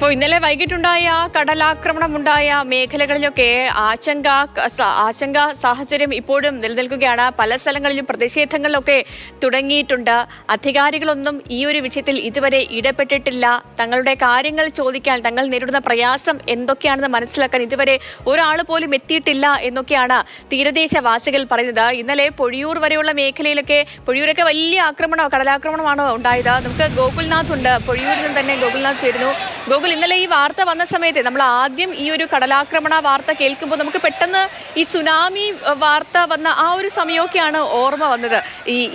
അപ്പോൾ ഇന്നലെ വൈകിട്ടുണ്ടായ കടലാക്രമണമുണ്ടായ മേഖലകളിലൊക്കെ ആശങ്ക സാഹചര്യം ഇപ്പോഴും നിലനിൽക്കുകയാണ്. പല സ്ഥലങ്ങളിലും പ്രതിഷേധങ്ങളിലൊക്കെ തുടങ്ങിയിട്ടുണ്ട്. അധികാരികളൊന്നും ഈ ഒരു വിഷയത്തിൽ ഇതുവരെ ഇടപെട്ടിട്ടില്ല. തങ്ങളുടെ കാര്യങ്ങൾ ചോദിക്കാൻ, തങ്ങൾ നേരിടുന്ന പ്രയാസം എന്തൊക്കെയാണെന്ന് മനസ്സിലാക്കാൻ ഇതുവരെ ഒരാൾ പോലും എത്തിയിട്ടില്ല എന്നൊക്കെയാണ് തീരദേശവാസികൾ പറയുന്നത്. ഇന്നലെ പൊഴിയൂർ വരെയുള്ള മേഖലയിലൊക്കെ, പൊഴിയൂരൊക്കെ വലിയ കടലാക്രമണമാണ് ഉണ്ടായത്. നമുക്ക് ഗോകുൽനാഥ് ഉണ്ട്, പൊഴിയൂരിൽ നിന്ന് തന്നെ ഗോകുൽനാഥ് ചേരുന്നു. ഗോകുൽ, ഇന്നലെ ഈ വാർത്ത വന്ന സമയത്ത് നമ്മൾ ആദ്യം ഈ ഒരു കടലാക്രമണ വാർത്ത കേൾക്കുമ്പോൾ നമുക്ക് പെട്ടെന്ന് ഈ സുനാമി വാർത്ത വന്ന ആ ഒരു സമയമൊക്കെയാണ് ഓർമ്മ വന്നത്.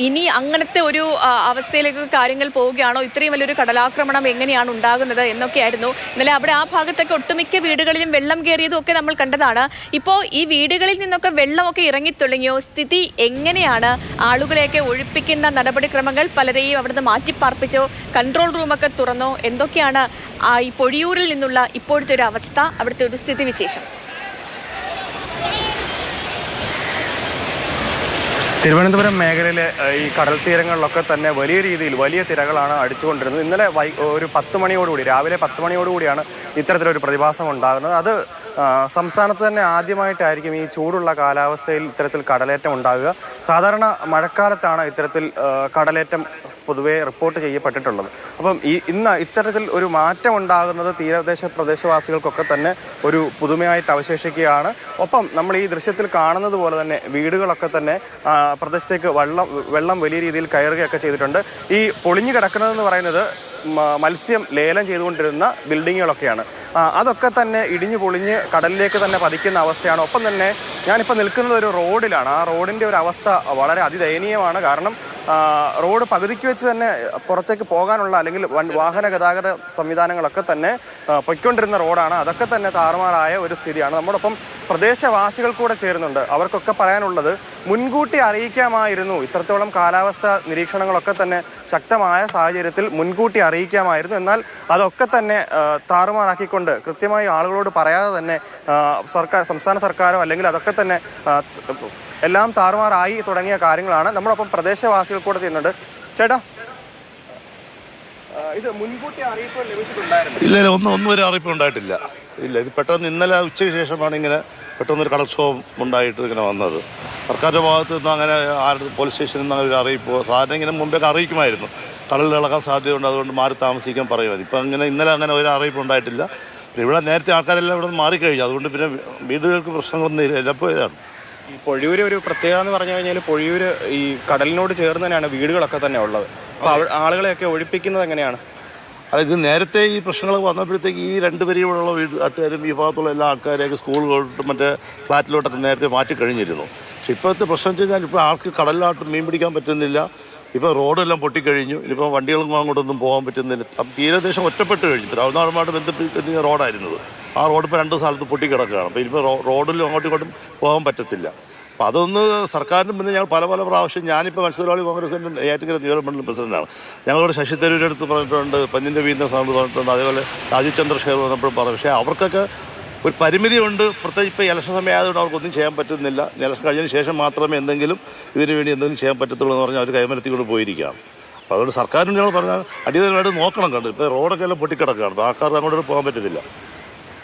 ഇനി അങ്ങനത്തെ ഒരു അവസ്ഥയിലേക്ക് കാര്യങ്ങൾ പോവുകയാണോ, ഇത്രയും വലിയൊരു കടലാക്രമണം എങ്ങനെയാണ് ഉണ്ടാകുന്നത് എന്നൊക്കെയായിരുന്നു. ഇന്നലെ അവിടെ ആ ഭാഗത്തൊക്കെ ഒട്ടുമിക്ക വീടുകളിലും വെള്ളം കയറിയതും ഒക്കെ നമ്മൾ കണ്ടതാണ്. ഇപ്പോൾ ഈ വീടുകളിൽ നിന്നൊക്കെ വെള്ളമൊക്കെ ഇറങ്ങിത്തുടങ്ങിയോ? സ്ഥിതി എങ്ങനെയാണ്? ആളുകളെയൊക്കെ ഒഴിപ്പിക്കുന്ന നടപടിക്രമങ്ങൾ പലരെയും അവിടുന്ന് മാറ്റിപ്പാർപ്പിച്ചോ? കൺട്രോൾ റൂമൊക്കെ തുറന്നോ? എന്തൊക്കെയാണ് ഈ പൊഴിയൂരിൽ നിന്നുള്ള ഇപ്പോഴത്തെ ഒരു അവസ്ഥ, അവിടുത്തെ ഒരു സ്ഥിതിവിശേഷം? തിരുവനന്തപുരം മേഖലയിലെ ഈ കടൽ തീരങ്ങളിലൊക്കെ തന്നെ വലിയ രീതിയിൽ വലിയ തിരകളാണ് അടിച്ചുകൊണ്ടിരുന്നത്. ഇന്നലെ ഒരു 10 മണിയോടുകൂടി, രാവിലെ 10 മണിയോടുകൂടിയാണ് ഇത്തരത്തിലൊരു പ്രതിഭാസം ഉണ്ടാകുന്നത്. അത് സംസ്ഥാനത്ത് തന്നെ ആദ്യമായിട്ടായിരിക്കും ഈ ചൂടുള്ള കാലാവസ്ഥയിൽ ഇത്തരത്തിൽ കടലേറ്റം ഉണ്ടാകുക. സാധാരണ മഴക്കാലത്താണ് ഇത്തരത്തിൽ കടലേറ്റം പൊതുവെ റിപ്പോർട്ട് ചെയ്യപ്പെട്ടിട്ടുള്ളത്. അപ്പം ഇന്ന് ഇത്തരത്തിൽ ഒരു മാറ്റം ഉണ്ടാകുന്നത് പ്രദേശവാസികൾക്കൊക്കെ തന്നെ ഒരു പുതുമയായിട്ട് അവശേഷിക്കുകയാണ്. ഒപ്പം നമ്മൾ ഈ ദൃശ്യത്തിൽ കാണുന്നത് പോലെ തന്നെ വീടുകളൊക്കെ തന്നെ പ്രദേശത്തേക്ക് വെള്ളം വലിയ രീതിയിൽ കയറുകയൊക്കെ ചെയ്തിട്ടുണ്ട്. ഈ പൊളിഞ്ഞു കിടക്കുന്നതെന്ന് പറയുന്നത് മത്സ്യം ലേലം ചെയ്തുകൊണ്ടിരുന്ന ബിൽഡിങ്ങുകളൊക്കെയാണ്. അതൊക്കെ തന്നെ ഇടിഞ്ഞു പൊളിഞ്ഞ് കടലിലേക്ക് തന്നെ പതിക്കുന്ന അവസ്ഥയാണ്. ഒപ്പം തന്നെ ഞാനിപ്പോൾ നിൽക്കുന്നത് ഒരു റോഡിലാണ്. ആ റോഡിൻ്റെ ഒരു അവസ്ഥ വളരെ അതിദയനീയമാണ്. കാരണം റോഡ് പകുതിക്ക് വെച്ച് തന്നെ പുറത്തേക്ക് പോകാനുള്ള, അല്ലെങ്കിൽ വാഹന ഗതാഗത സംവിധാനങ്ങളൊക്കെ തന്നെ പൊയ്ക്കൊണ്ടിരുന്ന റോഡാണ്. അതൊക്കെ തന്നെ താറുമാറായ ഒരു സ്ഥിതിയാണ്. നമ്മോടൊപ്പം പ്രദേശവാസികൾ കൂടെ ചേരുന്നുണ്ട്. അവർക്കൊക്കെ പറയാനുള്ളത്, മുൻകൂട്ടി അറിയിക്കാമായിരുന്നു. ഇത്രത്തോളം കാലാവസ്ഥ നിരീക്ഷണങ്ങളൊക്കെ തന്നെ ശക്തമായ സാഹചര്യത്തിൽ മുൻകൂട്ടി അറിയിക്കാമായിരുന്നു. എന്നാൽ അതൊക്കെ തന്നെ താറുമാറാക്കിക്കൊണ്ട് കൃത്യമായി ആളുകളോട് പറയാതെ തന്നെ സംസ്ഥാന സർക്കാരോ അല്ലെങ്കിൽ അതൊക്കെ തന്നെ എല്ലാം താറുമാറായി തുടങ്ങിയ കാര്യങ്ങളാണ്. നമ്മളൊപ്പം പ്രദേശവാസികൾ കൂടെ ചെയ്യുന്നുണ്ട്. ചേട്ടാ, ഇത് മുൻകൂട്ടി അറിയിപ്പ് ലഭിച്ചിട്ടുണ്ടായിരുന്നു? ഇല്ല, ഒന്നും ഒരു അറിയിപ്പ് ഉണ്ടായിട്ടില്ല. ഇല്ല, ഇത് പെട്ടെന്ന് ഇന്നലെ ഉച്ചയ്ക്ക് ശേഷമാണ് ഇങ്ങനെ പെട്ടെന്നൊരു കടൽക്ഷോഭം ഉണ്ടായിട്ട് ഇങ്ങനെ വന്നത്. സർക്കാരിൻ്റെ ഭാഗത്തു നിന്ന് അങ്ങനെ പോലീസ് സ്റ്റേഷനിൽ നിന്ന് ഒരു അറിയിപ്പോ, സാധാരണ ഇങ്ങനെ മുമ്പേ അറിയിക്കുമായിരുന്നു കടലിൽ ഇളകാൻ സാധ്യതയുണ്ട്, അതുകൊണ്ട് മാറി താമസിക്കാൻ പറയുമായിരുന്നു. ഇപ്പം അങ്ങനെ ഇന്നലെ അങ്ങനെ ഒരു അറിയിപ്പ് ഉണ്ടായിട്ടില്ല. ഇവിടെ നേരത്തെ ആൾക്കാരെല്ലാം ഇവിടെ നിന്ന് മാറിക്കഴിഞ്ഞു, അതുകൊണ്ട് പിന്നെ വീടുകൾക്ക് പ്രശ്നങ്ങളൊന്നും ഇല്ല. പോയതാണ്. ഈ പൊഴിയൂര് ഒരു പ്രത്യേകത എന്ന് പറഞ്ഞു കഴിഞ്ഞാൽ, പൊഴിയൂര് ഈ കടലിനോട് ചേർന്ന് തന്നെയാണ് വീടുകളൊക്കെ തന്നെ ഉള്ളത്. അപ്പോൾ ആളുകളെയൊക്കെ ഒഴിപ്പിക്കുന്നത് എങ്ങനെയാണ്? അതായത് നേരത്തെ ഈ പ്രശ്നങ്ങൾ വന്നപ്പോഴത്തേക്ക് ഈ 2 വരിയുള്ള നാട്ടുകാരും ഈ ഭാഗത്തുള്ള എല്ലാ ആൾക്കാരെയൊക്കെ സ്കൂളുകളിലോട്ടും മറ്റേ ഫ്ലാറ്റിലോട്ടൊക്കെ നേരത്തെ മാറ്റി കഴിഞ്ഞിരുന്നു. പക്ഷെ ഇപ്പോഴത്തെ പ്രശ്നം വെച്ച് കഴിഞ്ഞാൽ ഇപ്പോൾ ആൾക്ക് കടലിലോട്ട് മീൻ പിടിക്കാൻ പറ്റുന്നില്ല. ഇപ്പോൾ റോഡെല്ലാം പൊട്ടിക്കഴിഞ്ഞു. ഇനിയിപ്പോൾ വണ്ടികൾക്കും അങ്ങോട്ടൊന്നും പോകാൻ പറ്റുന്നില്ല. തീരദേശം ഒറ്റപ്പെട്ട് കഴിഞ്ഞു. തമിഴ്നാടുമായിട്ട് ബന്ധപ്പെട്ട് റോഡായിരുന്നത്, ആ റോഡ് ഇപ്പോൾ 2 സ്ഥലത്ത് പൊട്ടിക്കിടക്കുകയാണ്. അപ്പോൾ ഇനിയിപ്പോൾ റോഡിലും അങ്ങോട്ടും ഇങ്ങോട്ടും പോകാൻ പറ്റത്തില്ല. അപ്പോൾ അതൊന്ന് സർക്കാരിന് മുന്നേ ഞങ്ങൾ പല പ്രാവശ്യം, ഞാനിപ്പോൾ മത്സ്യത്തൊഴിലാളി കോൺഗ്രസിൻ്റെ നെയ്യാറ്റിൻകര നിയോജകമണ്ഡലം പ്രസിഡന്റാണ്. ഞങ്ങളോട് ശശി തരൂരിൻ്റെ അടുത്ത് പറഞ്ഞിട്ടുണ്ട്, പഞ്ഞിൻ്റെ വീടിൻ്റെ സാറിന് പറഞ്ഞിട്ടുണ്ട്, അതേപോലെ രാജീവ് ചന്ദ്രശേഖർ വന്നപ്പോഴും പറഞ്ഞു. പക്ഷേ അവർക്കൊക്കെ ഒരു പരിമിതിയുണ്ട്. പ്രത്യേകിച്ച് ഇപ്പോൾ ഇലക്ഷൻ സമയമായതുകൊണ്ട് അവർക്കൊന്നും ചെയ്യാൻ പറ്റുന്നില്ല. ഇലക്ഷൻ കഴിഞ്ഞതിന് ശേഷം മാത്രമേ എന്തെങ്കിലും ഇതിനു വേണ്ടി എന്തെങ്കിലും ചെയ്യാൻ പറ്റത്തുള്ളൂ എന്ന് പറഞ്ഞാൽ അവർ കൈമരത്തിക്കൊണ്ട് പോയിരിക്കുകയാണ്. അപ്പോൾ അതുകൊണ്ട് സർക്കാരിന് ഞങ്ങൾ പറഞ്ഞാൽ അടിയന്തരമായിട്ട് നോക്കണം. കണ്ടു ഇപ്പോൾ റോഡൊക്കെ എല്ലാം പൊട്ടിക്കിടക്കുകയാണ്. അപ്പോൾ ആൾക്കാർക്ക് അങ്ങോട്ട് പോകാൻ പറ്റത്തില്ല.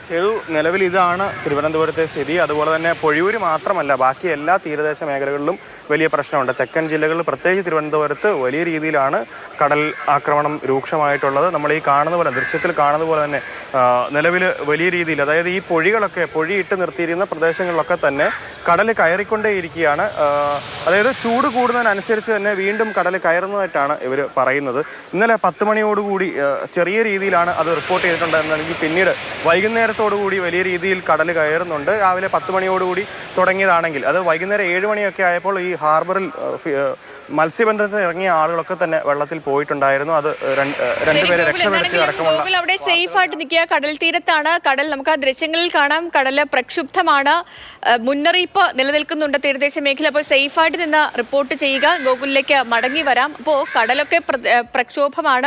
ചെയ്തു. നിലവിൽ ഇതാണ് തിരുവനന്തപുരത്തെ സ്ഥിതി. അതുപോലെ തന്നെ പൊഴിയൂര് മാത്രമല്ല, ബാക്കി എല്ലാ തീരദേശ മേഖലകളിലും വലിയ പ്രശ്നമുണ്ട്. തെക്കൻ ജില്ലകളിൽ, പ്രത്യേകിച്ച് തിരുവനന്തപുരത്ത് വലിയ രീതിയിലാണ് കടൽ ആക്രമണം രൂക്ഷമായിട്ടുള്ളത്. നമ്മൾ ഈ കാണുന്ന പോലെ, ദൃശ്യത്തിൽ കാണുന്ന പോലെ തന്നെ നിലവിൽ വലിയ രീതിയിൽ, അതായത് ഈ പൊഴിയിട്ട് നിർത്തിയിരിക്കുന്ന പ്രദേശങ്ങളിലൊക്കെ തന്നെ കടൽ കയറിക്കൊണ്ടേയിരിക്കുകയാണ്. അതായത് ചൂട് കൂടുന്നതിനനുസരിച്ച് തന്നെ വീണ്ടും കടൽ കയറുന്നതായിട്ടാണ് ഇവർ പറയുന്നത്. ഇന്നലെ 10 മണിയോടുകൂടി ചെറിയ രീതിയിലാണ് അത് റിപ്പോർട്ട് ചെയ്തിട്ടുണ്ടായിരുന്നെങ്കിൽ പിന്നീട് വൈകുന്നേരത്തോടുകൂടി വലിയ രീതിയിൽ കടൽ കയറുന്നുണ്ട്. രാവിലെ 10 മണിയോടുകൂടി തുടങ്ങിയതാണെങ്കിൽ അത് വൈകുന്നേരം 7 മണിയൊക്കെ ആയപ്പോൾ ഈ ഹാർബറിൽ മത്സ്യബന്ധനത്തിന് ഇറങ്ങിയ ആളുകളൊക്കെ തന്നെ വെള്ളത്തിൽ പോയിട്ടുണ്ടായിരുന്നു. അത് 2 പേരെ രക്ഷപ്പെടുത്തി അടക്കമുള്ള. അവിടെ സേഫ് ആയിട്ട് നിൽക്കുക. കടൽ തീരത്താണ്. കടൽ നമുക്ക് ആ ദൃശ്യങ്ങളിൽ കാണാം. കടല് പ്രക്ഷുബ്ധമാണ്. മുന്നറിയിപ്പ് നിലനിൽക്കുന്നുണ്ട് തീരദേശ മേഖല. അപ്പോൾ സേഫായിട്ട് നിന്ന് റിപ്പോർട്ട് ചെയ്യുക. ഗോകുലിലേക്ക് മടങ്ങി വരാം. അപ്പോൾ കടലൊക്കെ പ്രക്ഷോഭമാണ്.